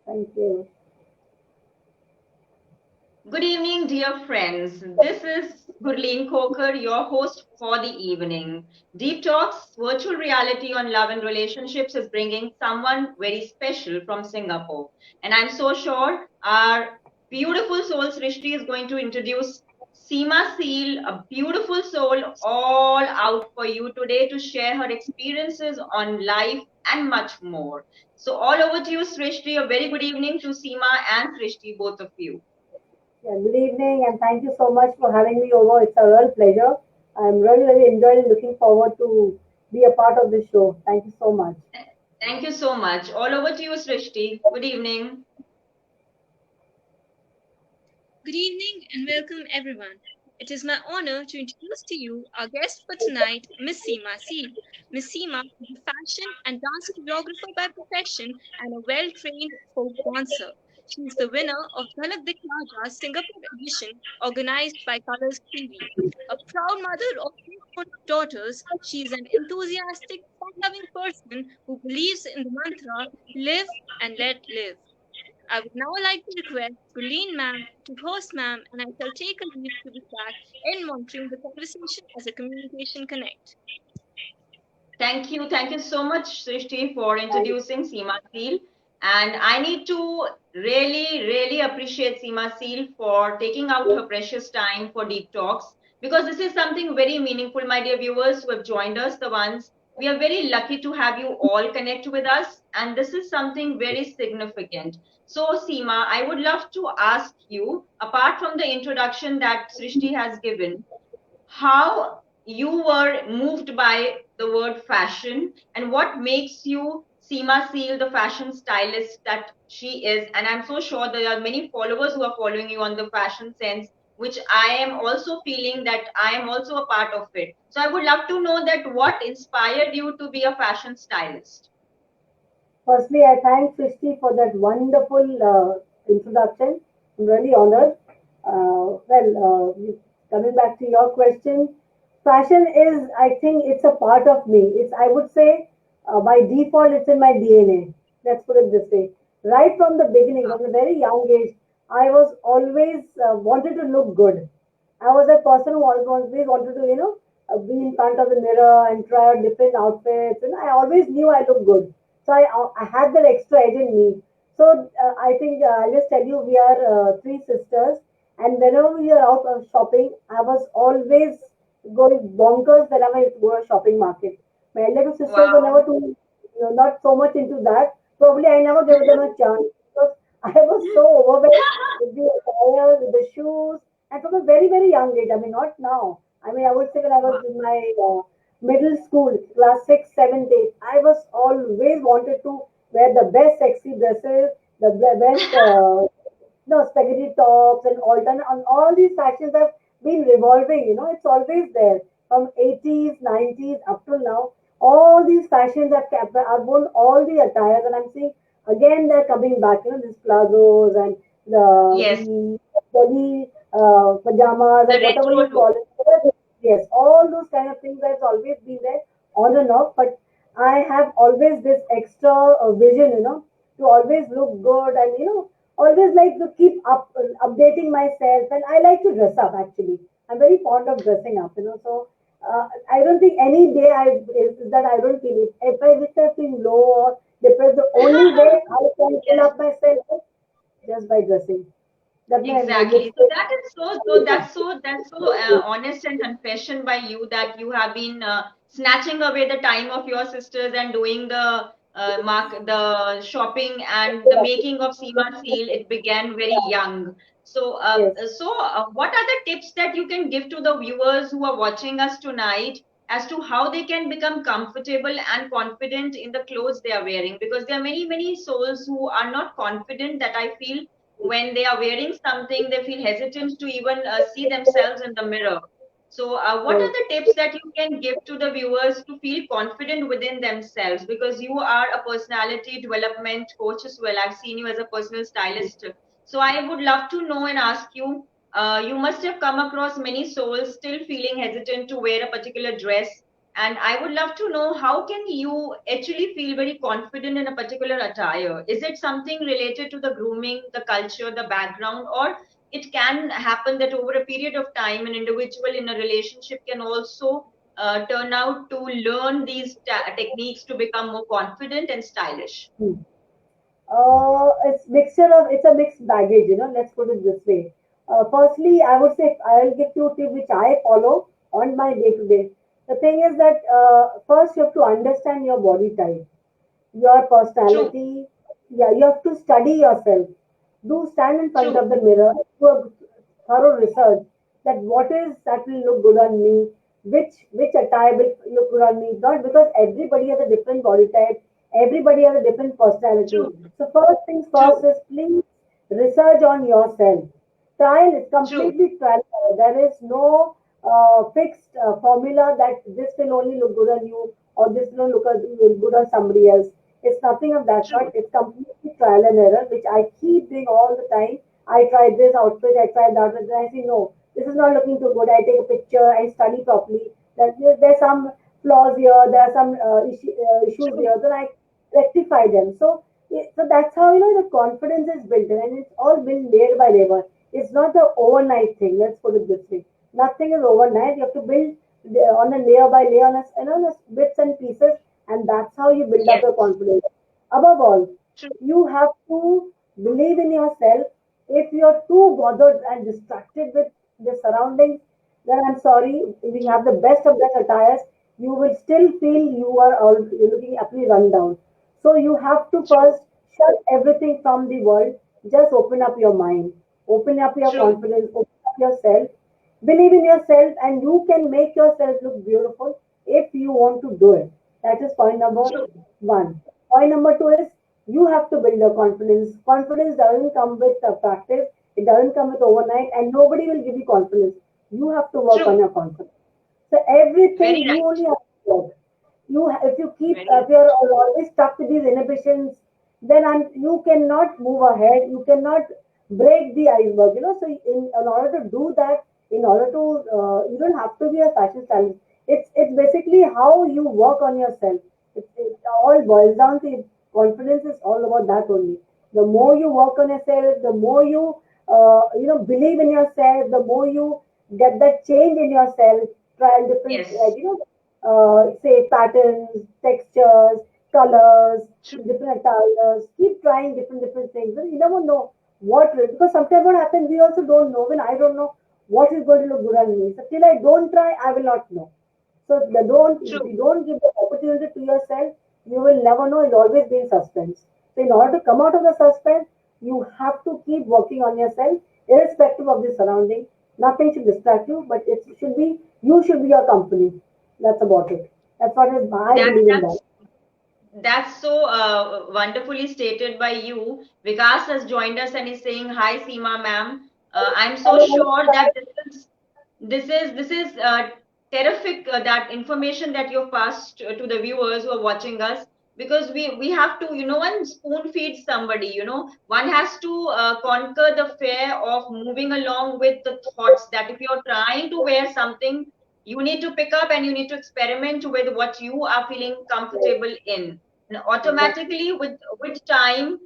Thank you. Good evening, dear friends. This is Gurleen Khokhar, your host for the evening. Deep Talks, virtual reality on love and relationships, is bringing someone very special from Singapore. And I'm so sure our beautiful soul Srishti is going to introduce Seema Seal, a beautiful soul, all out for you today to share her experiences on life and much more. So, all over to you, Srishti. A very good evening to Seema and Srishti, both of you. Yeah, good evening, and thank you so much for having me over. It's a real pleasure. I'm really enjoying looking forward to be a part of this show. Thank you so much. Thank you so much. All over to you, Srishti. Good evening. Good evening and welcome everyone. It is my honor to introduce to you our guest for tonight, Miss Seema Seal. Miss Seema is a fashion and dance choreographer by profession and a well-trained folk dancer. She is the winner of Jhalak Dikhla Ja Singapore edition organized by Colors TV. A proud mother of two grown daughters, she is an enthusiastic, fun-loving person who believes in the mantra live and let live. I would now like to request Gurleen ma'am to host ma'am and I shall take a lead to the track in monitoring the conversation as a communication connect. Thank you. Thank you so much, Srishti, for Thank introducing Seema Seal. And I need to really appreciate Seema Seal for taking out you. her precious time for deep talks because this is something very meaningful, my dear viewers who have joined us, the ones we are very lucky to have you all connect with us. And this is something very significant. So, Seema, I would love to ask you, apart from the introduction that Srishti has given, how you were moved by the word fashion and what makes you Seema Seal the fashion stylist that she is. And I'm so sure there are many followers who are following you on the fashion sense, which I am also feeling that I am also a part of it. So I would love to know that what inspired you to be a fashion stylist. Firstly, I thank Christy for that wonderful introduction. I'm really honored. Coming back to your question, fashion is, I think, it's a part of me. It's, I would say, by default, it's in my DNA. Let's put it this way. Right from the beginning, Wow. from a very young age, I was always wanted to look good. I was a person who always wanted to, be in front of the mirror and try out different outfits. And I always knew I looked good. So I had that extra edge in me. So I think I'll just tell you, we are three sisters. And whenever we are out of shopping, I was always going bonkers whenever I used to go to a shopping market. My elder two sisters were never Wow. too, not so much into that. Probably I never gave them a chance because I was so overwhelmed with the attire, with the shoes, and from a very young age. I mean, not now. I mean, I would say when I was Wow. in my middle school, class 6, 7, 8, I was always wanted to wear the best sexy dresses, the best, spaghetti tops and alternate, and all these fashions have been revolving. It's always there from 80s, 90s up to now. All these fashions have kept. I've worn all the attires, and I'm seeing again they're coming back. These plazos and Yes, the body pajamas the and whatever retro you look. call it. Yes, all those kind of things have always been there on and off. But I have always this extra vision, to always look good and always like to keep updating myself. And I like to dress up actually. I'm very fond of dressing up, So I don't think any day that I don't feel it. If I feel low or depressed, the only way I can fill Yes. up myself is just by dressing. That my Exactly. So lipstick. that is so honest and confession by you that you have been snatching away the time of your sisters and doing the shopping and the making of Seema Seal. It began very young. So, Yes. what are the tips that you can give to the viewers who are watching us tonight as to how they can become comfortable and confident in the clothes they are wearing? Because there are many souls who are not confident that I feel when they are wearing something, they feel hesitant to even see themselves in the mirror. So, what Yes. are the tips that you can give to the viewers to feel confident within themselves? Because you are a personality development coach as well. I've seen you as a personal stylist. So, I would love to know and ask you. You must have come across many souls still feeling hesitant to wear a particular dress. And I would love to know, how can you actually feel very confident in a particular attire? Is it something related to the grooming, the culture, the background, or it can happen that over a period of time an individual in a relationship can also turn out to learn these techniques to become more confident and stylish? Hmm. It's a mixed baggage, let's put it this way. Firstly, I would say I'll give you a tip which I follow on my day to day. The thing is that first you have to understand your body type, your True, personality. Yeah, you have to study yourself. Do stand in front true, of the mirror, do a thorough research that what is that will look good on me, which attire will look good on me. Not because everybody has a different body type, everybody has a different personality. true, So first things first true, is please research on yourself. Trial is true, completely trial. There is no fixed formula that this will only look good on you or this will look good on somebody else. It's nothing of that sort. true, It's completely trial and error, which I keep doing all the time. I tried this outfit, I tried that, and then I say, no, this is not looking too good. I take a picture, I study properly. There's some flaws here, there are some issues true, here, then I rectify them. So that's how the confidence is built, and it's all built layer by layer. It's not the overnight thing. Let's put it this way. Nothing is overnight. You have to build on a layer by layer, on a bits and pieces, and that's how you build up yes, your confidence. Above all, true, you have to believe in yourself. If you're too bothered and distracted with the surroundings, then I'm sorry, if you have the best of best attires, you will still feel you're looking absolutely run down. So you have to true, first shut everything from the world. Just open up your mind, open up your true, confidence, open up yourself, believe in yourself, and you can make yourself look beautiful if you want to do it. That is point number true, one. Point number two is you have to build your confidence. Confidence doesn't come with practice, it doesn't come with overnight, and nobody will give you confidence. You have to work on true. your confidence. So everything Very you right. only have to work. If you keep Very if you're always stuck with these inhibitions, then you cannot move ahead. You cannot break the iceberg. So in order to do that, in order to you don't have to be a fashion stylist. It's basically how you work on yourself. It all boils down to confidence is all about that only. The more you work on yourself, the more believe in yourself, the more you get that change in yourself. Try different yes. say patterns, textures, colors, True, different attires. Keep trying different things. And you never know because sometimes what happens, we also don't know. When I don't know what is going to look good on me. So till I don't try, I will not know. So if true, you don't give the opportunity to yourself, you will never know. You'll always be in suspense. So in order to come out of the suspense, you have to keep working on yourself, irrespective of the surrounding. Nothing should distract you, but you should be your company. That's about it. That's what is I that believe in that. that's so wonderfully stated by you. Vikas has joined us and is saying, "Hi, Seema ma'am. I'm so Hello, hello, sure that guys. this is terrific, that information that you've passed to the viewers who are watching us, because we have to, one spoon feeds somebody. One has to conquer the fear of moving along with the thoughts that if you're trying to wear something, you need to pick up and you need to experiment with what you are feeling comfortable in, and Exactly. automatically with time,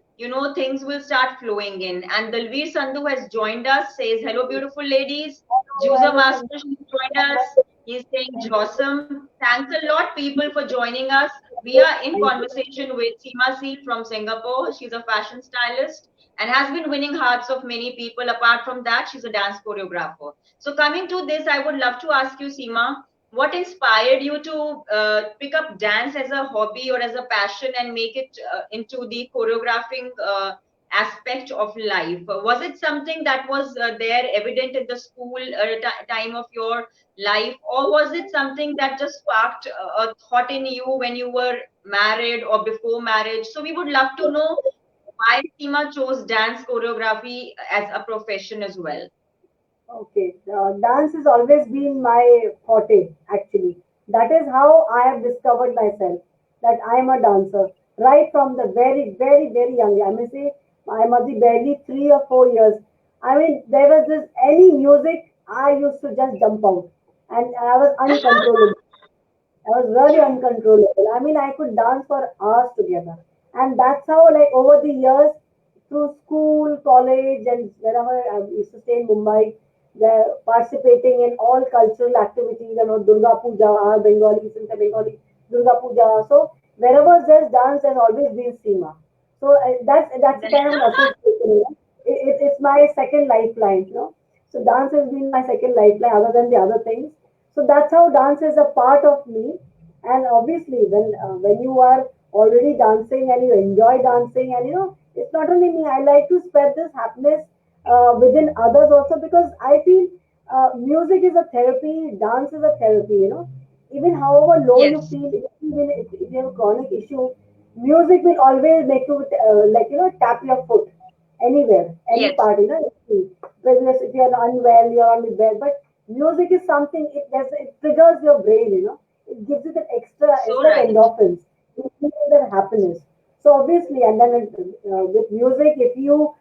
things will start flowing in. And Dalveer Sandhu has joined us, says, hello beautiful ladies. Hello, Juicer hello, Master, Sanjay. she's joined us. He's saying Jossam. Thanks a lot, people, for joining us. We are in Thank you. conversation with Seema Seal from Singapore. She's a fashion stylist and has been winning hearts of many people. Apart from that, she's a dance choreographer. So, coming to this, I would love to ask you, Seema, what inspired you to pick up dance as a hobby or as a passion and make it into the choreographing aspect of life? Was it something that was there evident in the school time of your life, or was it something that just sparked a thought in you when you were married or before marriage? So we would love to know why Seema chose dance choreography as a profession as well. Okay, dance has always been my forte, actually. That is how I have discovered myself, that I am a dancer. Right from the very, very, very young, I may say, I must be barely 3 or 4 years. I mean, there was this any music, I used to just jump out, and I was uncontrollable. I was really True. uncontrollable. I mean, I could dance for hours together. And that's how, like, over the years, through school, college, and wherever I used to stay in Mumbai, the participating in all cultural activities, Durga Puja, our Bengali, since I'm Bengali, Durga Puja. So, wherever there's dance, there's always been Seema. So, that's a kind of an association, it's my second lifeline. So, dance has been my second lifeline other than the other things. So that's how dance is a part of me. And obviously, when you are already dancing and you enjoy dancing, and it's not only me. I like to spread this happiness within others also, because I feel music is a therapy, dance is a therapy. Even however low you Yes. feel, even if you have a chronic issue, music will always make you tap your foot anywhere, any Yes. part. Whether if you're unwell, you're on the bed, but music is something, it triggers your brain. It gives you that extra. It's So like right. endorphins. You feel that happiness. So obviously, and then with music, if you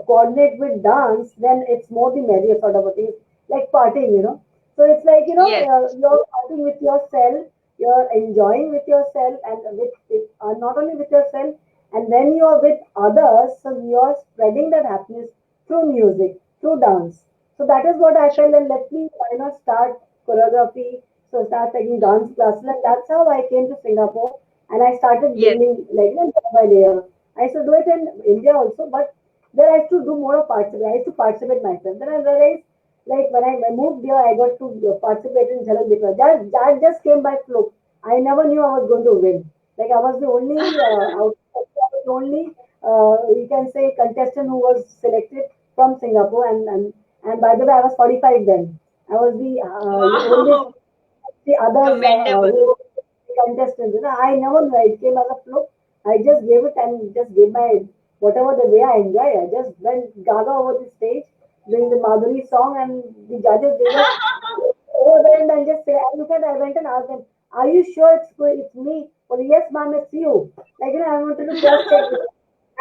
coordinate with dance, then it's more the merrier sort of a thing. It's like partying. So it's like Yes. you're partying with yourself, you're enjoying with yourself, and not only with yourself, and when you're with others, so you're spreading that happiness through music, through dance. So that is what I felt, True. and let me why not start choreography, so start taking dance classes, and that's how I came to Singapore, and I started Yes. gaining, like, layer by layer. I used to do it in India also, but then I used to do more of participate. I used to participate myself. Then I realized, like, when I moved here, I got to participate in Jhalak Dikha. That just came by fluke. I never knew I was going to win. Like, I was the only I was the only you can say contestant who was selected from Singapore, and by the way, I was 45 then. I was the oldest. Wow. The others Commendable. who contestants, I never knew. It came as a fluke. I just gave it and just gave my whatever the way I enjoy. I just went gaga over the stage doing the Madhuri song, and the judges, they just overwhelmed and just say, I look at, I went and asked them, "Are you sure it's me?" Well, yes, ma'am, it's you. Like, I wanted to cross check.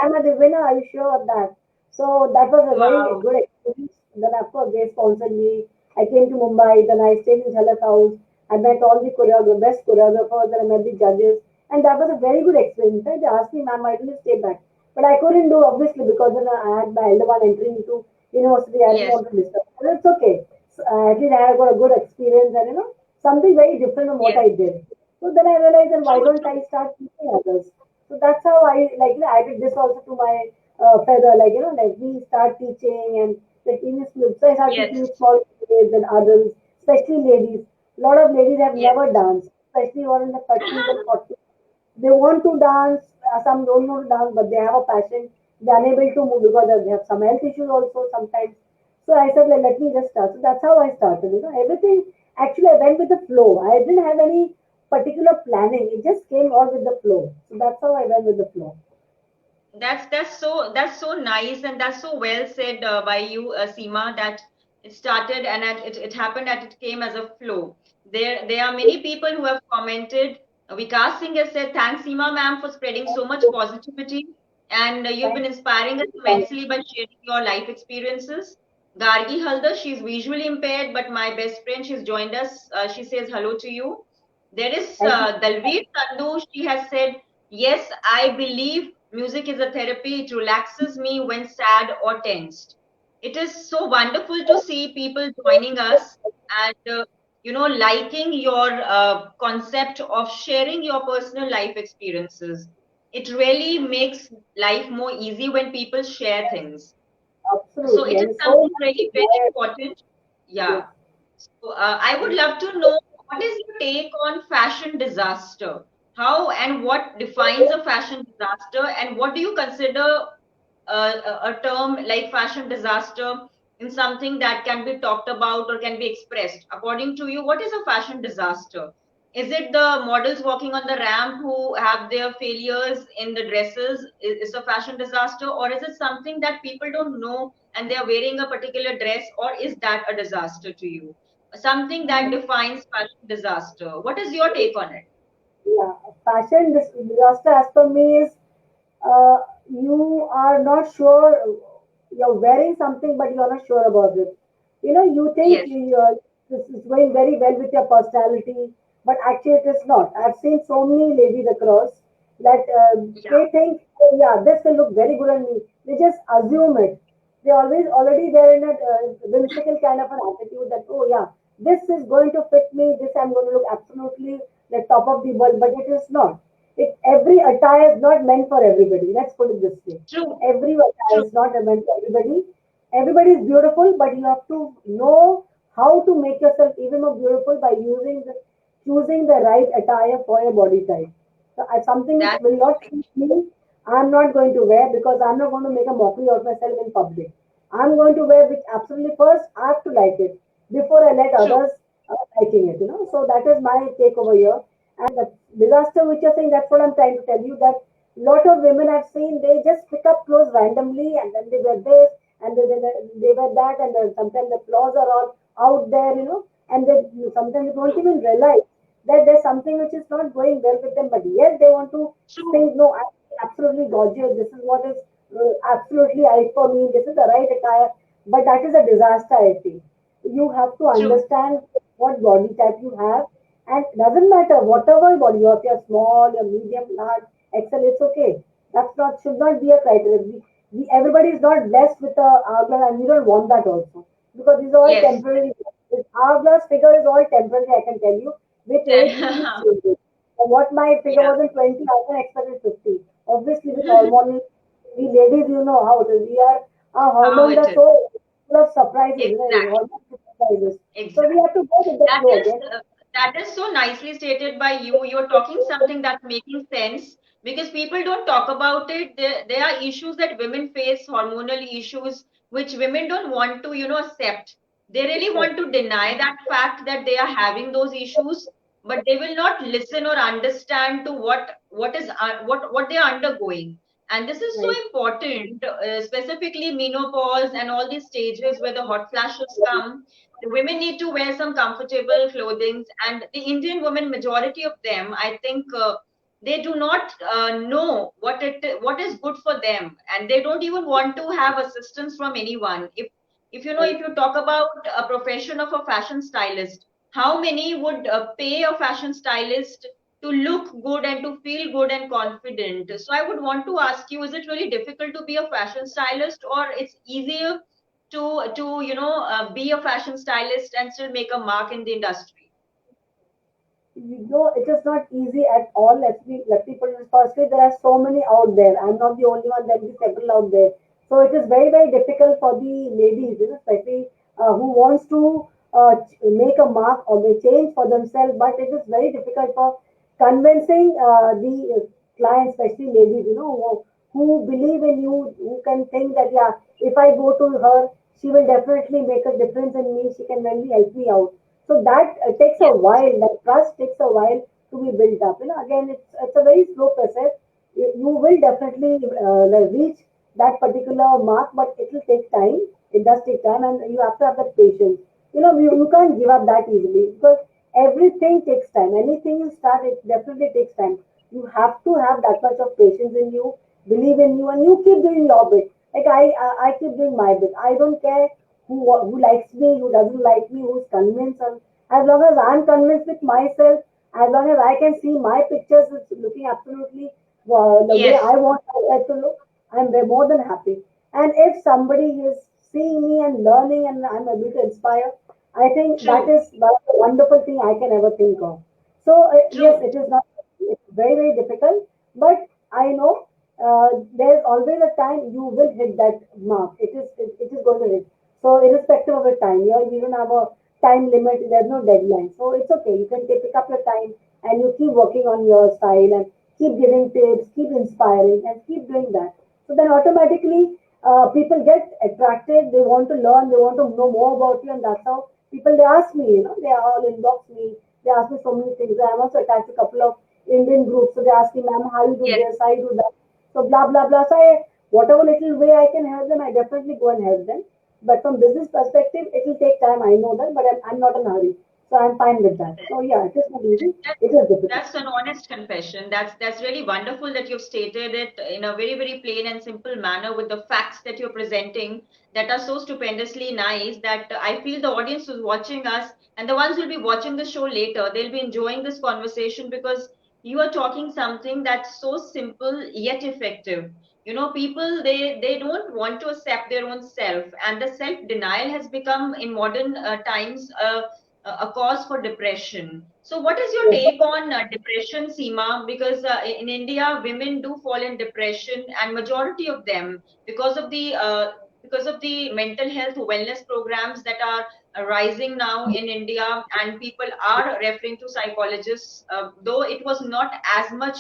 I'm the winner. Are you sure of that? So that was a very Wow. good experience. Then, of course, they sponsored me. I came to Mumbai. Then I stayed in Jhalak House. I met all the best choreographers, and I met the judges. And that was a very good experience. They asked me, "Ma'am, why didn't you stay back?" But I couldn't do, obviously, because then I had my elder one entering into university. I didn't Yes. want to disturb. But it's okay. So, at least I have got a good experience, and something very different from what Yes. I did. So then I realized, then why True. don't I True. start teaching others? So that's how I, like, added this also to my feather, like, like, we start teaching, and like in school. So I started teaching Yes. with small kids and adults, especially ladies. A lot of ladies have Yes. never danced, especially who are in the 30s and 40s. They want to dance. Some don't know to dance, but they have a passion. They're unable to move because they have some health issues also sometimes. So I said, like, let me just start. So that's how I started. Everything, actually, I went with the flow. I didn't have any particular planning. It just came all with the flow. So that's how I went with the flow. That's so nice, and that's so well said by you, Seema, that it started and it happened that it came as a flow. There are many people who have commented. Vikas Singh has said, "Thanks, Seema ma'am, for spreading Thank so much you. positivity, and you've been Thank inspiring us you. immensely by sharing your life experiences." Gargi Haldar, she's visually impaired, but my best friend, she's joined us. She says hello to you. There is Thank you. Dalveer Sandhu. She has said, "Yes, I believe music is a therapy. It relaxes me when sad or tensed." It is so wonderful to see people joining us and liking your concept of sharing your personal life experiences. It really makes life more easy when people share things. So Absolutely. it is And it's so something nice really to very hear. important. Yes. Yeah. So I would love to know, what is your take on fashion disaster? How and what defines a fashion disaster, and what do you consider a term like fashion disaster in something that can be talked about or can be expressed? According to you, what is a fashion disaster? Is it the models walking on the ramp who have their failures in the dresses is a fashion disaster, or is it something that people don't know and they are wearing a particular dress, or is that a disaster to you? Something that defines fashion disaster. What is your take on it? Yeah. Disaster, as per me, is uh, you are not sure, you're wearing something, but you're not sure about it. You think Yes. this is going very well with your personality, but actually it is not. I've seen so many ladies across that Yeah, they think, oh yeah, this will look very good on me. They just assume it. They always already they're in a whimsical kind of an attitude that, oh yeah, this is going to fit me. This I'm going to look absolutely the top of the world, but it is not. Every attire is not meant for everybody. Let's put it this way. true, Every attire true, is not meant for everybody. Everybody is beautiful, but you have to know how to make yourself even more beautiful by choosing the right attire for your body type. So something which that's will not suit me, I'm not going to wear because I'm not going to make a mockery of myself in public. I'm going to wear which absolutely first I have to like it before I let true, others liking it. So that is my take over here. And the disaster which you're saying, that's what I'm trying to tell you, that lot of women I've seen, they just pick up clothes randomly and then they wear this and they wear that, and then sometimes the flaws are all out there, and they sometimes they don't true, even realize that there's something which is not going well with them, but yes, they want to true, think, no, I'm absolutely gorgeous. This is what is absolutely right for me. This is the right attire. But that is a disaster, I feel. You have to true. understand what body type you have, and doesn't matter whatever body you have. If you're small, you're medium, large, XL, it's okay. That's not should not be a criteria. Everybody is not blessed with a hourglass, and we don't want that also because these are all Yes. temporary. This hourglass figure is all temporary. I can tell you. With age, it keeps changing. And what my figure Yeah. was in 20, I can expect in 50. Obviously, with hormonal, we ladies, you know how it is. Our How hormones it are is. so full of surprises, Exactly. hormonal surprises. So we Exactly. have to go with the That flow is again. that is so nicely stated by you. You're talking something that's making sense because people don't talk about it. There are issues that women face, hormonal issues, which women don't want to, accept. They really Right. want to deny that fact that they are having those issues, but they will not listen or understand to what is what they are undergoing. And this is so Right. important, specifically menopause and all these stages where the hot flashes come. The women need to wear some comfortable clothing, and the Indian women, majority of them, I think, they do not know what is good for them, and they don't even want to have assistance from anyone. If you talk about a profession of a fashion stylist, how many would pay a fashion stylist to look good and to feel good and confident? So I would want to ask you, is it really difficult to be a fashion stylist, or it's easier to be a fashion stylist and still make a mark in the industry? It is not easy at all. Let me put it firstly. There are so many out there. I'm not the only one. There will be several out there. So it is very very difficult for the ladies, especially who wants to make a mark or may change for themselves. But it is very difficult for convincing the clients, especially ladies, who believe in you, who can think that yeah, if I go to her, she will definitely make a difference in me. She can really help me out. So that takes a Yes, while. That trust takes a while to be built up. Again, it's a very slow process. You will definitely reach that particular mark, but it will take time. It does take time, and you have to have that patience. You can't give up that easily because everything takes time. Anything you start, it definitely takes time. You have to have that much of patience in you, believe in you, and you keep doing your bit. Like I keep doing my bit. I don't care who likes me, who doesn't like me, who's convinced. And as long as I'm convinced with myself, as long as I can see my pictures is looking absolutely the way yes, I want my life to look, I'm way more than happy. And if somebody is seeing me and learning and I'm able to inspire, I think that true, is one of the wonderful thing I can ever think of. So yes, true, it is not. It's very very difficult, but I know there's always a time you will hit that mark. It is going to hit. So irrespective of the time, you don't have a time limit. There's no deadline. So it's okay. You can pick up your time and you keep working on your style and keep giving tips, keep inspiring, and keep doing that. So then automatically people get attracted. They want to learn. They want to know more about you, and that's how people they ask me. They all inbox me. They ask me so many things. I'm also attached to a couple of Indian groups, so they ask me, "Ma'am, how you do yes, this? How you do that?" So blah blah blah. So whatever little way I can help them, I definitely go and help them. But from business perspective, it will take time. I know that, but I'm not in a hurry. So I'm fine with that. So yeah, it is not easy. That, It is difficult. that's an honest confession. That's really wonderful that you've stated it in a very, very plain and simple manner with the facts that you're presenting that are so stupendously nice that I feel the audience who's watching us and the ones who'll be watching the show later, they'll be enjoying this conversation because you are talking something that's so simple yet effective. You know, people they don't want to accept their own self, and the self denial has become in modern times a cause for depression. So, what is your Yes. take on depression, Seema? Because in India, women do fall in depression, and majority of them, because of the mental health wellness programs that are rising now in India, and people are referring to psychologists, though it was not as much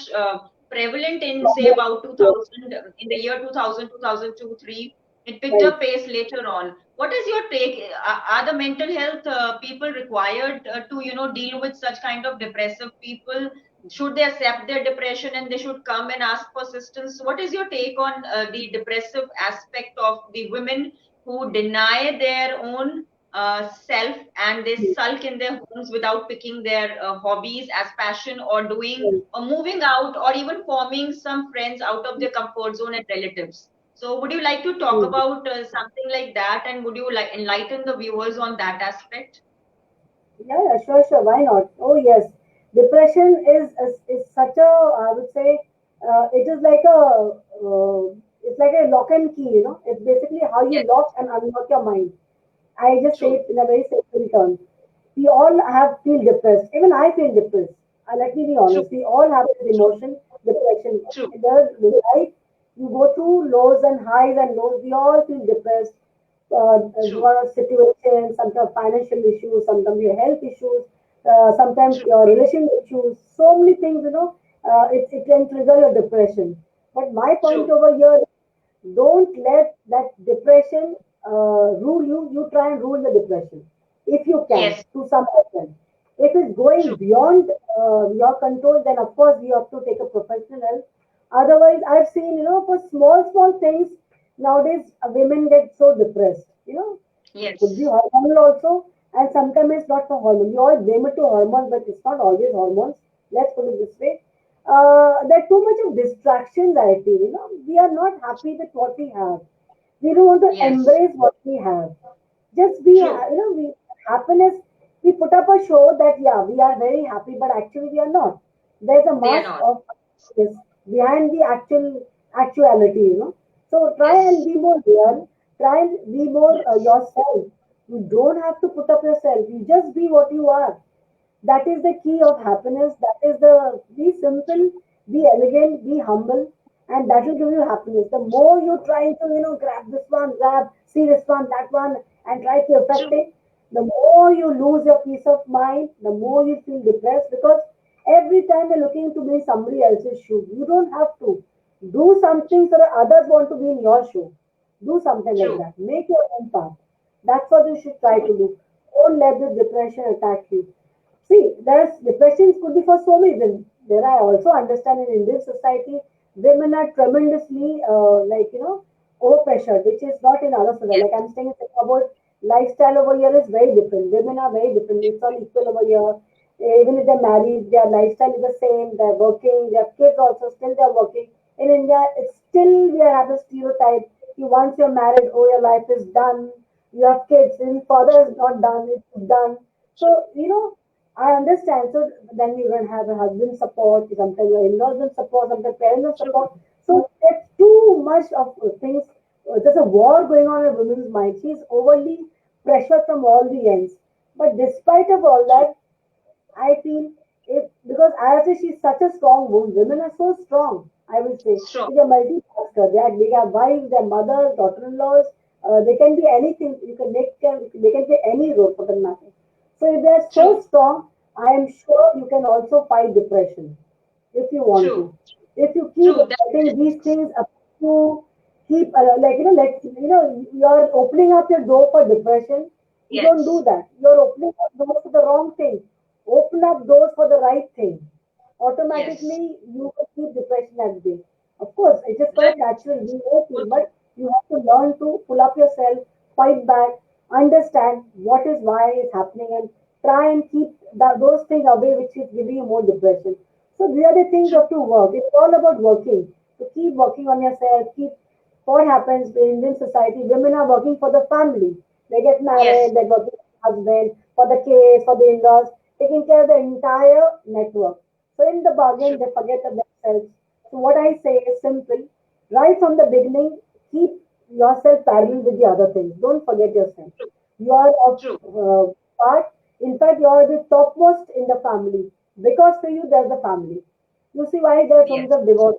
prevalent in say about Yes. 2000 in the year 2000 2002 3. It picked Right. up pace later on. What is your take? Are the mental health people required to, deal with such kind of depressive people? Should they accept their depression and they should come and ask for assistance? What is your take on the depressive aspect of the women who deny their own self and they sulk in their homes without picking their hobbies as passion or doing Right. or moving out or even forming some friends out of their comfort zone and relatives? So, would you like to talk Mm. about something like that, and would you like enlighten the viewers on that aspect? Yeah, yeah, sure, sure. Why not? Oh, yes. Depression is such a, I would say, it is like it's like a lock and key, you know. It's basically how you Yes, lock and unlock your mind. I just say true, it in a very simple term. We all have feel depressed. Even I feel depressed. Let me be true, honest. We all have this true, emotion, depression. true, There's life. You go through lows and highs and lows. We all feel depressed. true, Your situation, sometimes financial issues, sometimes your health issues, sometimes true, your relation issues. So many things, you know. It can trigger your depression. But my point true. over here, don't let that depression rule you. You try and rule the depression if you can Yes, to some extent. If it's going true. beyond your control, then of course you have to take a professional help. Otherwise, I've seen, you know, for small, small things, nowadays women get so depressed. You know, it could be Yes, hormonal also, and sometimes it's not for hormones. You always blame it to hormones, but it's not always hormones. Let's put it this way. There's too much of distractions, I feel. You know, we are not happy with what we have. We don't want to yes, embrace what we have. Just be, true. we happiness. We put up a show that yeah, we are very happy, but actually we are not. There's a They are mask not. of this behind the actuality. You know, so try and Yes, be more real. Try and be more yes, yourself. You don't have to put up yourself. You just be what you are. That is the key of happiness. That is the be true, simple, be elegant, be humble, and that will give you happiness. The more you try to, you know, grab this one, grab, see this one, that one, and try to affect true, it, the more you lose your peace of mind, the more you feel depressed because every time you're looking to be in somebody else's shoe. You don't have to. Do something so that others want to be in your shoe. Do something like true, that. Make your own path. That's what you should try to do. Don't let this depression attack you. See, there's depressions could be for so many reasons. There I also understand in Indian society, women are tremendously overpressured, which is not in other society. yes, Like I'm saying about lifestyle over here is very different. Women are very different. It's all equal over here. Even if they're married, their lifestyle is the same. They're working. Their kids also still they're working. In India, it's still we have a stereotype. You once you're married, oh your life is done. You have kids. And father is not done. It's done. true, So you know I understand. So then you don't have a husband support, sometimes your in-laws don't support, sometimes parents don't true, support. So there's too much of things. There's a war going on in a woman's mind. She's overly pressured from all the ends. But despite of all true, that, I feel if because I say she's such a strong woman. Women are so strong. I will say strong, they're multitasker. They have wives, their mothers, daughter-in-laws. They can be anything. You can make them. They can play any role for that matter. So if they are so true, strong, I am sure you can also fight depression if you want to. true, If you keep true. That letting these is things up to keep you're opening up your door for depression. You don't do yes, that. You're opening up doors for the wrong thing. Open up doors for the right thing. yes. Automatically you will keep depression at bay. Of course, it is That quite natural. We may feel, is but you have to learn to pull up yourself, fight back, understand what is why it's happening, and try and keep those things away which is giving you more depression. So these are the things you True. have to work. It's all about working. To keep working on yourself, keep what happens in Indian society, women are working for the family. They get Yes. married, they're working for the husband, for the kids, for the in-laws, taking care of the entire network. So in the bargain, True. they forget of themselves. So what I say is simple. Right from the beginning, keep yourself parallel with the other things. Don't forget yourself. True. You are a True. part. In fact, you are the topmost in the family. Because for you, there's the family. You see why there are so Yes. many of divorce?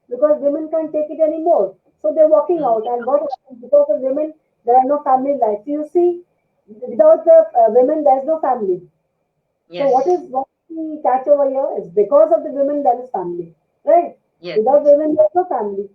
Because women can't take it anymore. So they're walking Mm. out. And what happens? Because of women, there are no family life. So you see, without the women, there's no family. So Yes. what we catch over here is because of the women there is family, right? Yes. Without women there's no family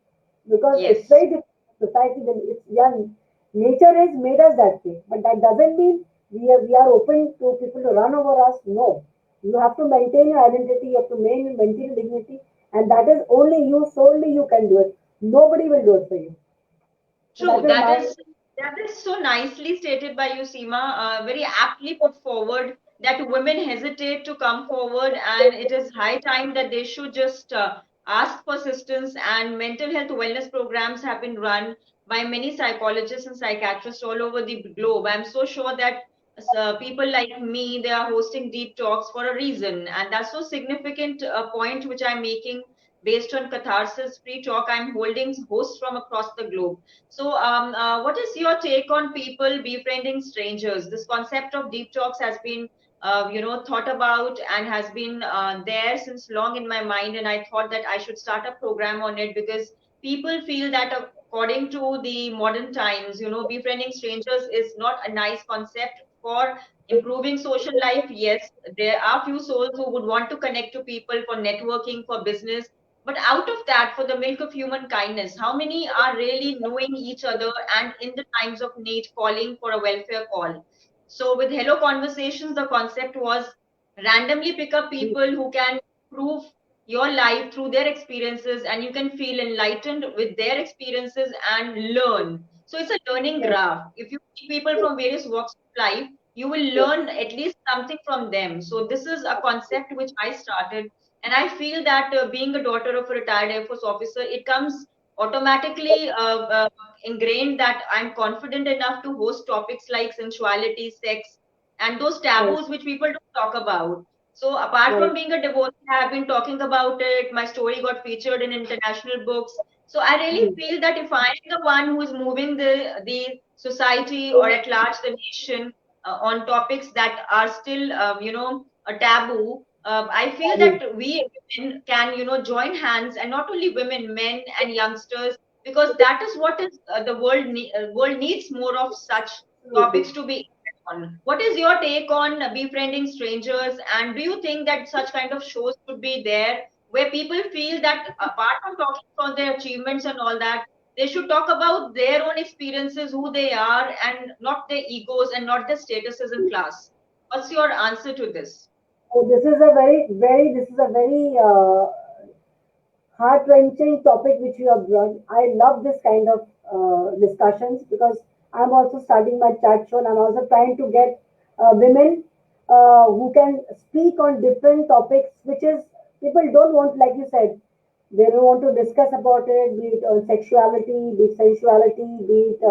because it's Yes. very different society. Then it's young. Nature has made us that way, but that doesn't mean we are open to people to run over us. No, you have to maintain your identity. You have to maintain dignity, and that is only you solely you can do it. Nobody will do it for you. So True. that is my That is so nicely stated by you, Seema. Very aptly put forward that women hesitate to come forward, and it is high time that they should just ask for assistance. And mental health wellness programs have been run by many psychologists and psychiatrists all over the globe. I'm so sure that people like me, they are hosting deep talks for a reason, and that's so significant point which I'm making based on Catharsis free talk I'm holding hosts from across the globe. So, what is your take on people befriending strangers? This concept of deep talks has been, thought about and has been there since long in my mind. And I thought that I should start a program on it because people feel that according to the modern times, befriending strangers is not a nice concept for improving social life. Yes, there are few souls who would want to connect to people for networking, for business, but out of that, for the milk of human kindness, how many are really knowing each other and in the times of need calling for a welfare call? So, with Hello Conversations, the concept was randomly pick up people who can improve your life through their experiences, and you can feel enlightened with their experiences and learn. So, it's a learning yes, graph. If you meet people from various walks of life, you will yes, learn at least something from them. So, this is a concept which I started, and I feel that being a daughter of a retired Air Force officer, it comes automatically ingrained that I'm confident enough to host topics like sensuality, sex, and those yes, taboos which people don't talk about. So, apart right. from being a divorcee, I have been talking about it. My story got featured in international books. So, I really Hmm. feel that if I'm the one who is moving the society or at large the nation on topics that are still, a taboo, I feel Hmm. that we women can, join hands, and not only women, men and youngsters, because that is what is the world needs more of such Absolutely. topics to be on. What is your take on befriending strangers, and do you think that such kind of shows should be there where people feel that apart from talking about their achievements and all that, they should talk about their own experiences, who they are, and not their egos and not their statuses in class? What's your answer to this? So this is a very heart-wrenching topic which you have brought. I love this kind of discussions because I'm also starting my chat show and I'm also trying to get women who can speak on different topics, which is people don't want, like you said, they don't want to discuss about it, be it sexuality, be it sensuality, be it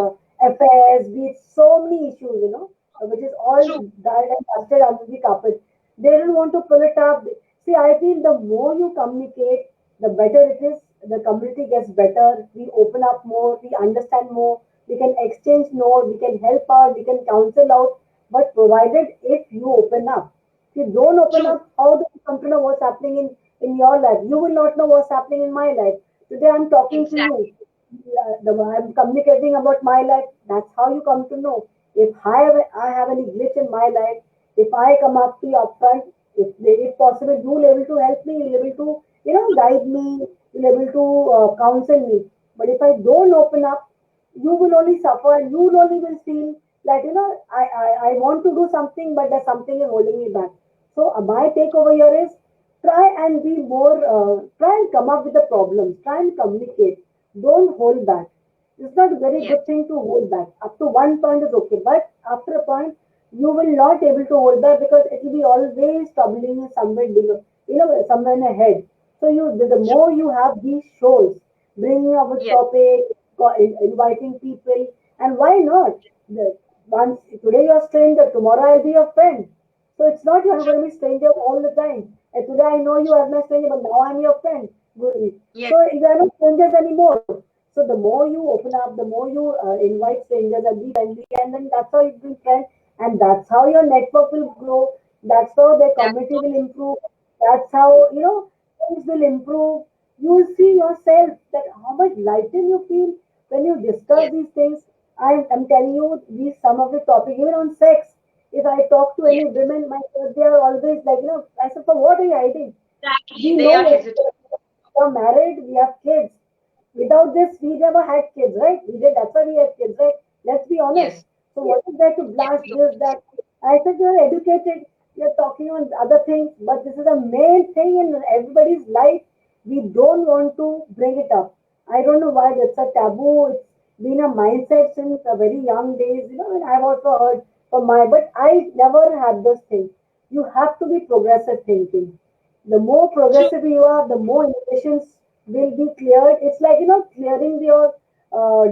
affairs, be it so many issues, which is all True. died and dusted under the carpet. They don't want to pull it up. See, I feel the more you communicate, the better it is. The community gets better. We open up more. We understand more. We can exchange more. We can help out. We can counsel out. But provided if you open up, if you don't open True. up, how do you come to know what's happening in your life? You will not know what's happening in my life. Today I'm talking to you. Exactly. I'm communicating about my life. That's how you come to know. If I have any glitch in my life, if I come up to you upfront, if possible, you will able to help me, you'll able to, guide me, you'll able to counsel me. But if I don't open up, you will only suffer and you will only will feel that, I want to do something, but there's something is holding me back. So my takeover here is try and be more, try and come up with the problems, try and communicate. Don't hold back. It's not a very Yes. good thing to hold back. Up to one point is okay, but after a point, you will not able to hold back because it will be always troubling you somewhere below, somewhere in ahead. So the more you have these shows, bringing up a Yes, topic, inviting people, and why not? Once today you're a stranger, tomorrow I'll be your friend. So it's not you're true. going to be stranger all the time. And today I know you as my stranger, but now I'm your friend. Yes, So you are not strangers anymore. So the more you open up, the more you invite strangers and be friendly, and then that's how you be friends, and that's how your network will grow. That's how their that's community so will improve. That's how things will improve. You will see yourself that how much lighter you feel when you discuss yes, these things. I'm telling you these some of the topics even on sex. If I talk to yes, any women, they are always like, I said, for what are you hiding? exactly. We They know are it. hesitant. We are married, we have kids. Without this, we never had kids, right? We did, that's why we had kids, right? Let's be honest. Yes, So what is there to yes, blast this, that? I said you're educated, you're talking on other things, but this is the main thing in everybody's life. We don't want to bring it up. I don't know why that's a taboo. It's been a mindset since a very young days, and I've also heard from but I never had this thing. You have to be progressive thinking. The more true. progressive you are, the more innovations will be cleared. It's like clearing your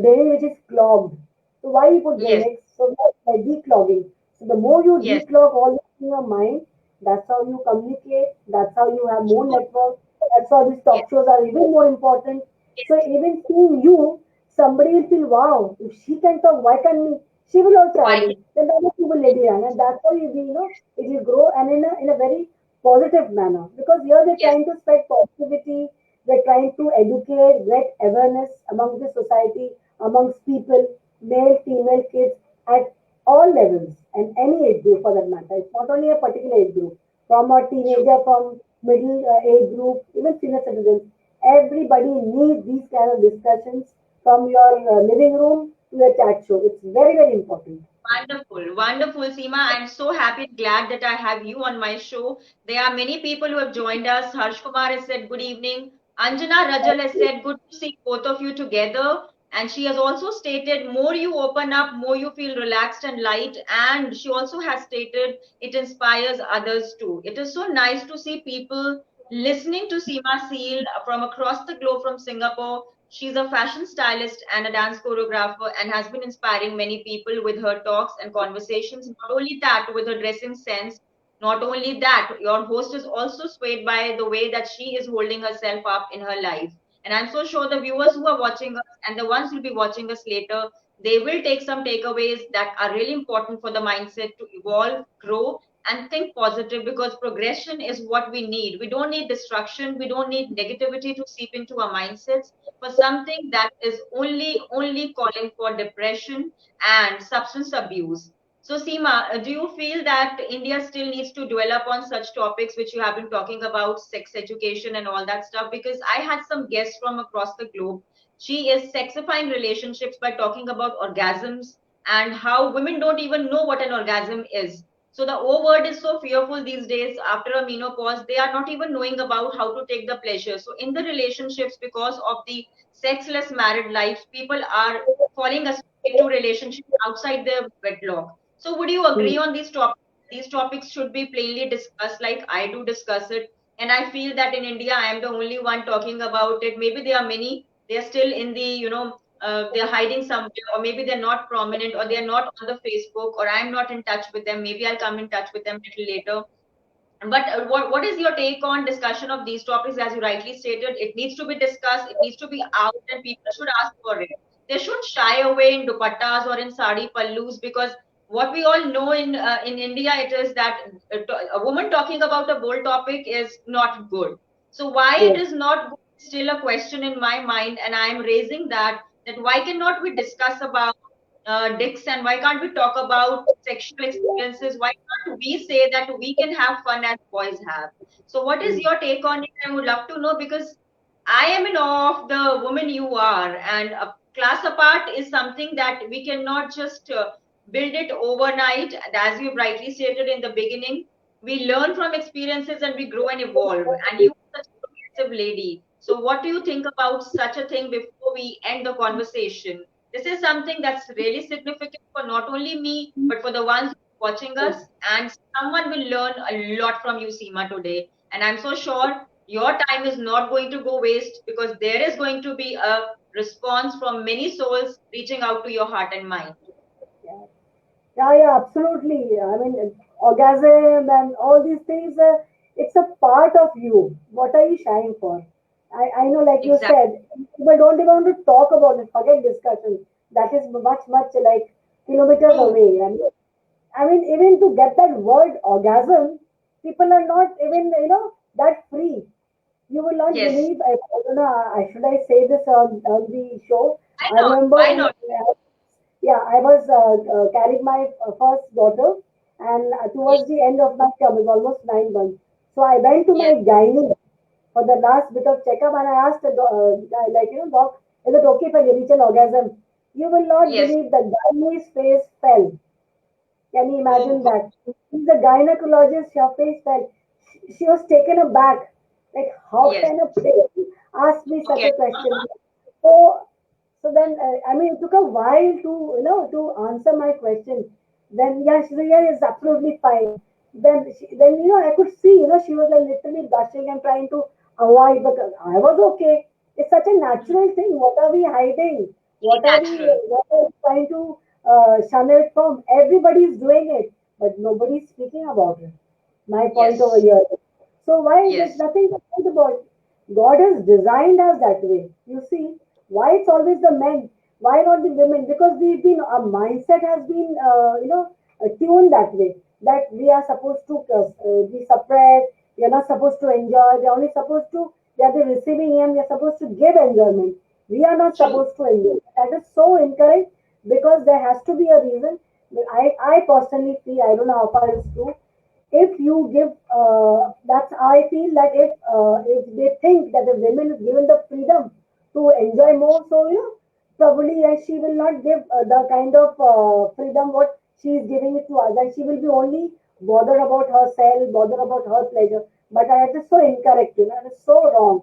drain which is clogged. So why you put Yes, drainage? So by declogging. So the more you yes, declog all this in your mind, that's how you communicate. That's how you have more true. network. That's how these Yes, talk shows are even more important. So yes. even seeing you, somebody will feel, wow, if she can talk, why can't me? She will also Why add can't in. Then the other people let it in. And that's how it will grow and in a very positive manner. Because here they're yes, trying to spread positivity, they're trying to educate, get awareness among the society, amongst people, male, female, kids, at all levels and any age group for that matter. It's not only a particular age group. From a true. teenager, from middle age group, even senior citizens. Everybody needs these kind of discussions from your living room to your chat show. It's very, very important. Wonderful, wonderful, Seema. I'm so happy and glad that I have you on my show. There are many people who have joined us. Harsh Kumar has said good evening. Anjana Rajal has said good to see both of you together. And she has also stated more you open up, more you feel relaxed and light. And she also has stated it inspires others too. It is so nice to see people listening to Seema Seal from across the globe from Singapore. She's a fashion stylist and a dance choreographer and has been inspiring many people with her talks and conversations. Not only that, with her dressing sense, not only that, your host is also swayed by the way that she is holding herself up in her life. And I'm so sure the viewers who are watching us and the ones who will be watching us later, they will take some takeaways that are really important for the mindset to evolve, grow, and think positive because progression is what we need. We don't need destruction. We don't need negativity to seep into our mindsets for something that is only calling for depression and substance abuse. So Seema, do you feel that India still needs to dwell upon such topics which you have been talking about, sex education and all that stuff? Because I had some guests from across the globe. She is sexifying relationships by talking about orgasms and how women don't even know what an orgasm is. So the O word is so fearful these days. After a menopause, they are not even knowing about how to take the pleasure. So in the relationships, because of the sexless married lives, people are falling asleep to relationships outside their wedlock. So would you Hmm. agree on these topics? These topics should be plainly discussed like I do discuss it. And I feel that in India, I am the only one talking about it. Maybe there are many, they're still in the, they're hiding somewhere, or maybe they're not prominent, or they're not on the Facebook, or I'm not in touch with them. Maybe I'll come in touch with them a little later. But what is your take on discussion of these topics? As you rightly stated, it needs to be discussed, it needs to be out, and people should ask for it. They should shy away in dupattas or in sari pallus because what we all know in India it is that a woman talking about a bold topic is not good. So why it Yes. is not good is still a question in my mind, and I am raising that why cannot we discuss about dicks, and why can't we talk about sexual experiences? Why can't we say that we can have fun as boys have? So, what is Hmm. your take on it? I would love to know because I am in awe of the woman you are, and a class apart is something that we cannot just build it overnight. And as you rightly stated in the beginning, we learn from experiences and we grow and evolve. And you are such a progressive lady. So, what do you think about such a thing before we end the conversation? This is something that's really significant for not only me, but for the ones watching us, and someone will learn a lot from you, Seema, today. And I'm so sure your time is not going to go waste, because there is going to be a response from many souls reaching out to your heart and mind. Yeah. Yeah, yeah, absolutely. I mean, orgasm and all these things, it's a part of you. What are you shying for? I know, like you Exactly. said, people don't even want to talk about it, forget discussion. That is much, much like kilometers True. away. And I mean, even to get that word orgasm, people are not even, that free. You will not Yes. believe, I don't know, should I say this on the show? Why I not? remember, Why not? yeah, I was carrying my first daughter, and Yes. towards the end of my term, it was almost 9 months. So I went to my Yes. gynae for the last bit of checkup, and I asked the like, doc, is it okay if I reach an orgasm? You will not Yes. believe the gynae's face fell. Can you Oh imagine God. that? She's a gynecologist, her face fell. She was taken aback. Like, how Yes. can a patient ask me such Okay. a question? So, so then, I mean, it took a while to answer my question. Then, yeah, she said, yeah, it's absolutely fine. Then, I could see, she was like literally blushing and trying to avoid, but I was okay. It's such a natural thing. What are we hiding? Very natural. What are we trying to shun it from? Everybody's doing it, but nobody's speaking about it. My point over Yes. here. So why there's Yes. nothing to think about? God has designed us that way. You see, why it's always the men? Why not the women? Because our mindset has been, tuned that way. That we are supposed to be suppressed. We are not supposed to enjoy. We are only supposed to. We are the receiving end. We are supposed to give enjoyment. We are not True. supposed to enjoy. That is so incorrect because there has to be a reason. I personally feel, I don't know how far it's true, if you give that's I feel that if they think that the women is given the freedom to enjoy more, so probably she will not give the kind of freedom what she is giving it to us, and she will be only bothered about herself, bothered about her pleasure. But that is so incorrect, that is so wrong.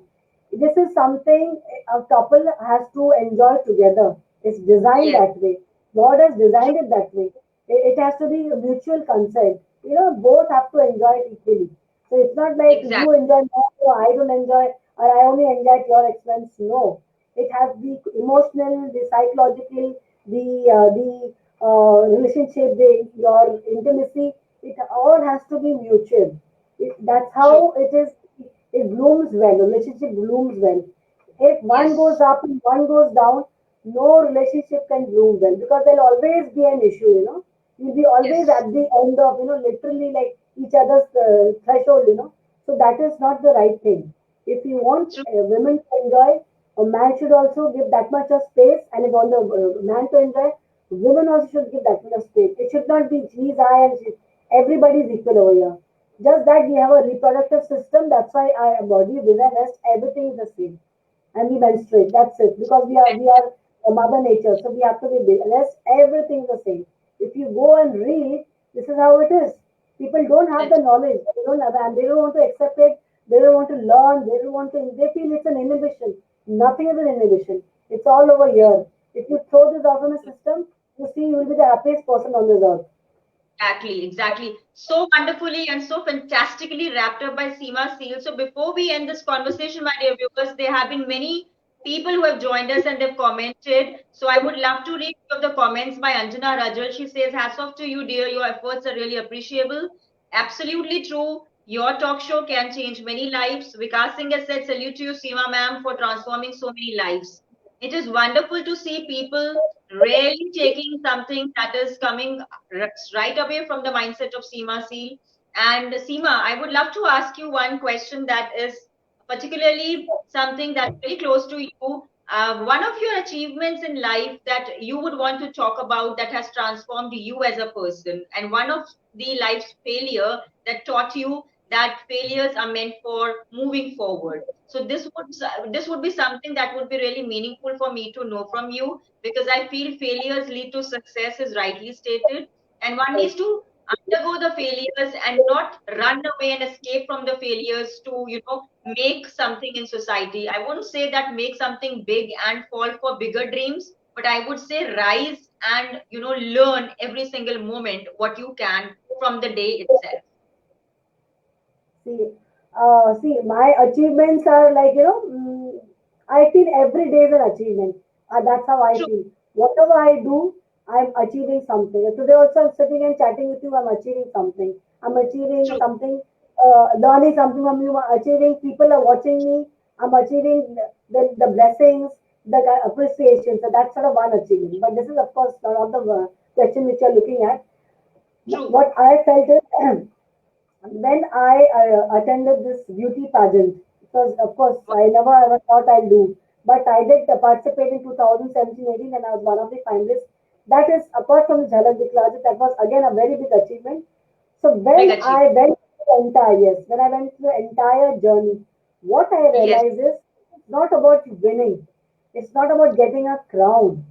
This is something a couple has to enjoy together. It's designed Yes. that way. God has True. designed it that way. It has to be a mutual consent. Both have to enjoy it equally. So it's not like you Exactly. enjoy more, so I don't enjoy, or I only enjoy at your expense. No, it has the emotional, the psychological, the relationship, your intimacy. It all has to be mutual. That's True. how it is. It blooms well. Relationship blooms well. If one goes Yes. up and one goes down, no relationship can bloom well because there'll always be an issue. You'll be always Yes. at the end of literally like each other's threshold. So that is not the right thing. If you want True. women to enjoy, a man should also give that much of space, and if you want the man to enjoy, women also should give that much of space. It should not be he's I and everybody is equal over here. Just that we have a reproductive system, that's why our body design rest, everything is the same. And we menstruate, that's it. Because we are a mother nature, so we have to be big. Rest, everything is the same. If you go and read, this is how it is. People don't have the It, knowledge, they don't have, and they don't want to accept it, they don't want to learn, they don't want to, they feel it's an inhibition. Nothing is an inhibition. It's all over here. If you throw this out of the system, you see you will be the happiest person on this earth. exactly. Exactly. So wonderfully and so fantastically wrapped up by Seema Seal. So before we end this conversation, my dear viewers, there have been many people who have joined us and they've commented. So I would love to read of the comments by Anjana Rajal. She says, hats off to you, dear. Your efforts are really appreciable. Absolutely true. Your talk show can change many lives. Vikas Singh has said, salute to you, Seema ma'am, for transforming so many lives. It is wonderful to see people really taking something that is coming right away from the mindset of Seema Seal. And Seema, I would love to ask you one question that is particularly something that's very close to you. One of your achievements in life that you would want to talk about that has transformed you as a person, and one of the life's failure that taught you that failures are meant for moving forward. So this would be something that would be really meaningful for me to know from you, because I feel failures lead to success, is rightly stated, and one needs to undergo the failures and not run away and escape from the failures to make something in society. I wouldn't say that make something big and fall for bigger dreams, but I would say rise and learn every single moment what you can from the day itself. See, my achievements are like, I feel every day is an achievement. That's how I True. feel. Whatever I do, I'm achieving something. Today also I'm sitting and chatting with you, I'm achieving something. I'm achieving True. something, learning something from you, I'm achieving, people are watching me, I'm achieving the blessings, the appreciation. So that's sort of one achievement. But this is, of course, not the question which you're looking at. True. What I felt is, when I attended this beauty pageant, because of course Wow. I never ever thought I'll do, but I did participate in 2017-18 and I was one of the finalists. That is, apart from the Jhalak Dikhla, that was again a very big achievement. So Big when achievement. I went through the entire, yes, when I went through the entire journey, what I Yes. realized is it's not about winning. It's not about getting a crown.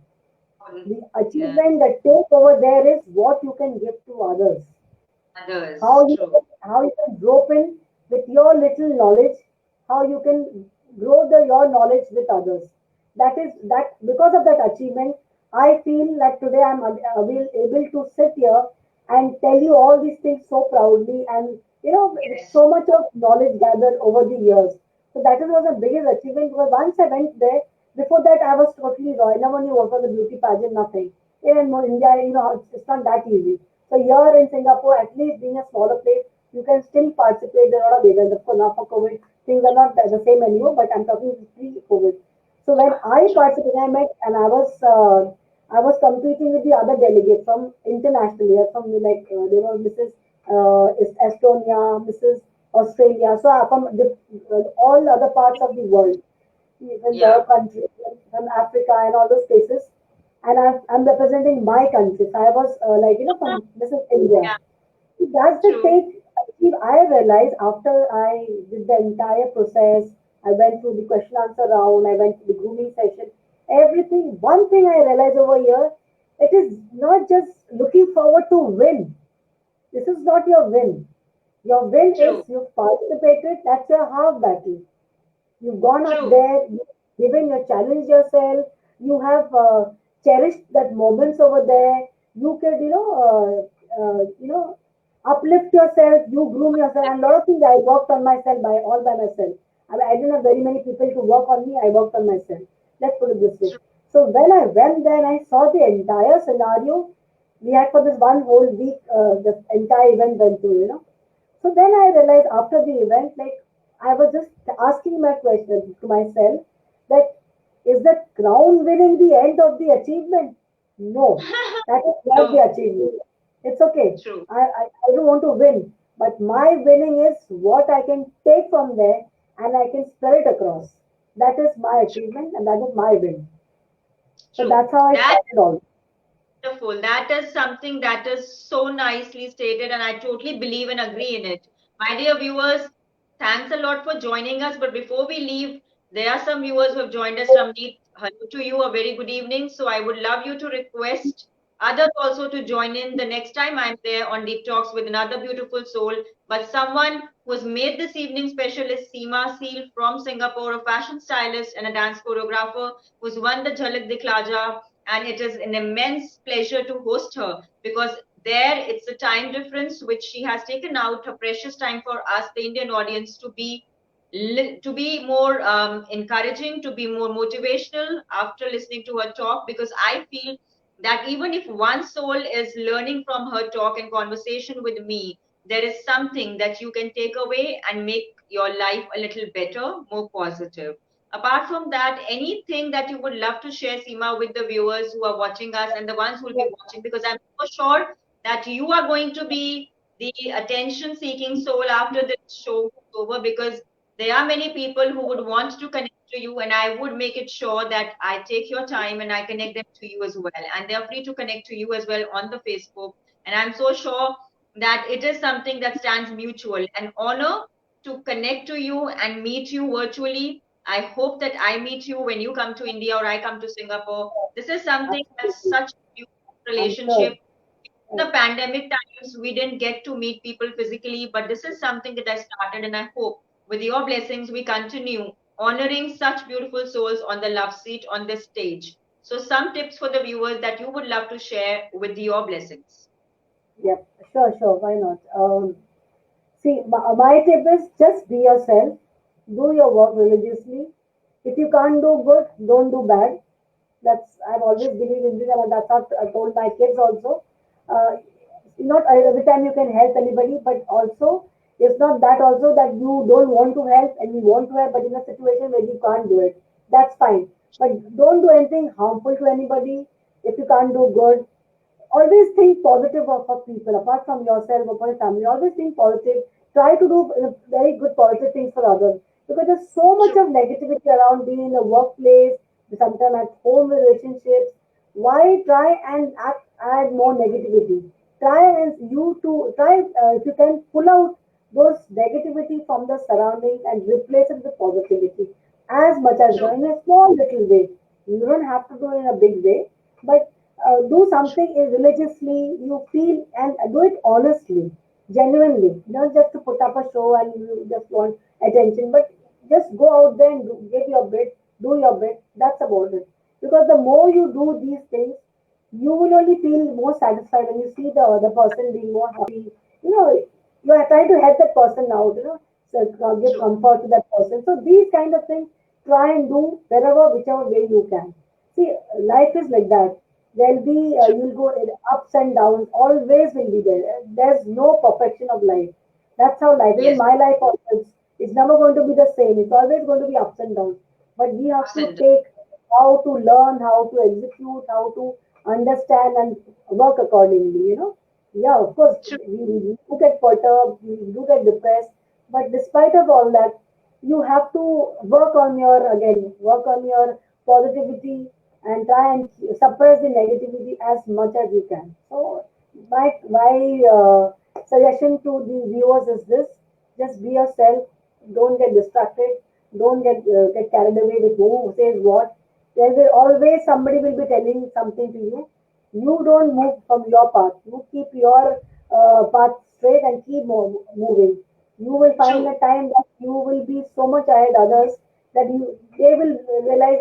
The Yeah. achievement that take over there is what you can give to others, Others. True. how you can rope in with your little knowledge, how you can grow your knowledge with others. That is that because of that achievement, I feel that today I'm able to sit here and tell you all these things so proudly, and with Yes. so much of knowledge gathered over the years. So that was the biggest achievement, because once I went there, before that I was totally raw. I never knew what was a beauty pageant, nothing. Even more India, it's not that easy. So here in Singapore, at least being a smaller place, you can still participate. There are a lot of events. Of course, now for COVID, things are not the same anymore. But I'm talking pre-COVID. So when I True. participated, I met and I was competing with the other delegates from internationally, from like there was Mrs. Estonia, Mrs. Australia, so from all other parts of the world, even the Yeah. countries from Africa and all those places. And I'm representing my country. So I was from this is India. Yeah. That's the True. take. I realized after I did the entire process, I went through the question answer round, I went through the grooming session, everything. One thing I realized over here, it is not just looking forward to win. This is not your win. Your win True. is you've participated, that's your half battle. You've gone up True. there, you've given, you challenged yourself, you have cherished that moments over there. You could, uplift yourself, you groom yourself, and a lot of things I worked on myself all by myself. I didn't have very many people to work on me, I worked on myself. Let's put it this way. True. So when I went there and I saw the entire scenario, we had for this one whole week, the entire event went through, So then I realized after the event, like I was just asking my question to myself that is the crown winning the end of the achievement? No, that is not the No. achievement. It's okay. True. I don't want to win, but my winning is what I can take from there and I can spread it across. That is my True. achievement and that is my win. So True. that's how I That started all. wonderful. That is something that is so nicely stated, and I totally believe and agree in it. My dear viewers, thanks a lot for joining us. But before we leave, there are some viewers who have joined us. Ramneet, hello to you. A very good evening. So I would love you to request others also to join in the next time I'm there on Deep Talks with another beautiful soul. But someone who has made this evening special is Seema Seal from Singapore, a fashion stylist and a dance choreographer who's won the Jhalak Diklaja, and it is an immense pleasure to host her because there it's a time difference which she has taken out her precious time for us, the Indian audience, to be more encouraging, to be more motivational after listening to her talk, because I feel that even if one soul is learning from her talk and conversation with me, there is something that you can take away and make your life a little better, more positive. Apart from that, anything that you would love to share, Seema, with the viewers who are watching us and the ones who will be watching, because I'm so sure that you are going to be the attention seeking soul after this show is over, because there are many people who would want to connect to you, and I would make it sure that I take your time and I connect them to you as well. And they're free to connect to you as well on the Facebook. And I'm so sure that it is something that stands mutual. An honor to connect to you and meet you virtually. I hope that I meet you when you come to India or I come to Singapore. This is something that's Absolutely. such a beautiful I'm relationship. sure. In the pandemic times, we didn't get to meet people physically, but this is something that I started, and I hope with your blessings we continue honoring such beautiful souls on the love seat on this stage. So some tips for the viewers that you would love to share with your blessings. Yep, sure, sure. Why not? See, my tip is just be yourself. Do your work religiously. If you can't do good, don't do bad. That's I've always believed in this, and that's what I told my kids also. Uh, not every time you can help anybody, but also it's not that also that you don't want to help and you want to help, but in a situation where you can't do it, that's fine. But don't do anything harmful to anybody if you can't do good. Always think positive of people apart from yourself or for your family. Always think positive. Try to do very good positive things for others because there's so much True, of negativity around being in the workplace, sometimes at home relationships. Why try and add more negativity? Try and you to try if you can pull out those negativity from the surroundings and replace it with positivity as much as true, in a small little way. You don't have to do it in a big way, but do true, something religiously you feel and do it honestly, genuinely, not just to put up a show and you just want attention, but just go out there and get your bit, do your bit. That's about it. Because the more you do these things, you will only feel more satisfied when you see the other person being more happy. You know, you are trying to help that person out, so give true. comfort to that person. So these kind of things, try and do wherever, whichever way you can. See, life is like that. There'll be, True. you'll go in ups and downs, always will be there. There's no perfection of life. That's how life is. In Yes, my life also, it's never going to be the same. It's always going to be ups and downs. But we have ups to and downs. take how to learn, how to execute, how to understand and work accordingly. Yeah, of course, True. we do get perturbed, we do get depressed, but despite of all that, you have to work on your positivity and try and suppress the negativity as much as you can. So my suggestion to the viewers is this: just be yourself. Don't get distracted. Don't get carried away with who says what. There will always somebody will be telling something to you. You don't move from your path. You keep your path straight and keep moving. You will find True. a time that you will be so much ahead others that they will realize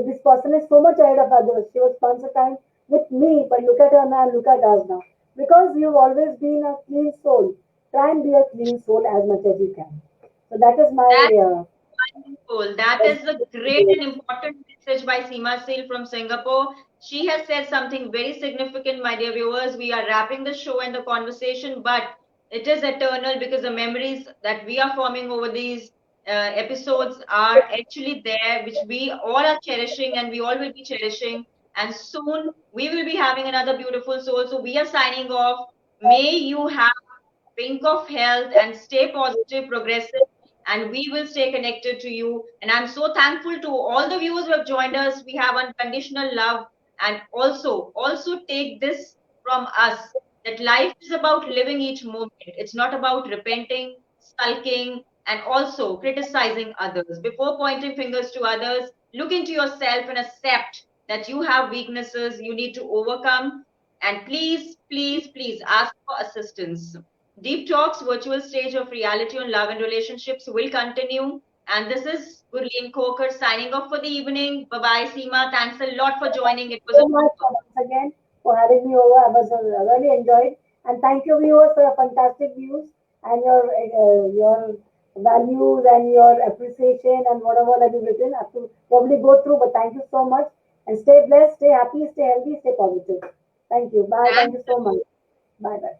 this person is so much ahead of others. She was once a time with me, but look at her now, look at us now. Because you've always been a clean soul. Try and be a clean soul as much as you can. So that is my That's wonderful. That is a great best. and important message by Seema Sil from Singapore. She has said something very significant, my dear viewers. We are wrapping the show and the conversation, but it is eternal because the memories that we are forming over these episodes are actually there, which we all are cherishing and we all will be cherishing. And soon we will be having another beautiful soul. So we are signing off. May you have pink of health and stay positive, progressive, and we will stay connected to you. And I'm so thankful to all the viewers who have joined us. We have unconditional love, and also take this from us that life is about living each moment. It's not about repenting, sulking, and also criticizing others. Before pointing fingers to others, look into yourself and accept that you have weaknesses you need to overcome. And please, please, please ask for assistance. Deep Talks virtual stage of reality on love and relationships will continue. And this is Gurleen Khokhar signing off for the evening. Bye bye, Seema. Thanks a lot for joining. It was a So much once again for having me over. I was really enjoyed, and thank you viewers for your fantastic views and your values and your appreciation and whatever that you've written. I have to probably go through, but thank you so much and stay blessed, stay happy, stay healthy, stay positive. Thank you. Bye. Thank thanks you so much. Bye bye.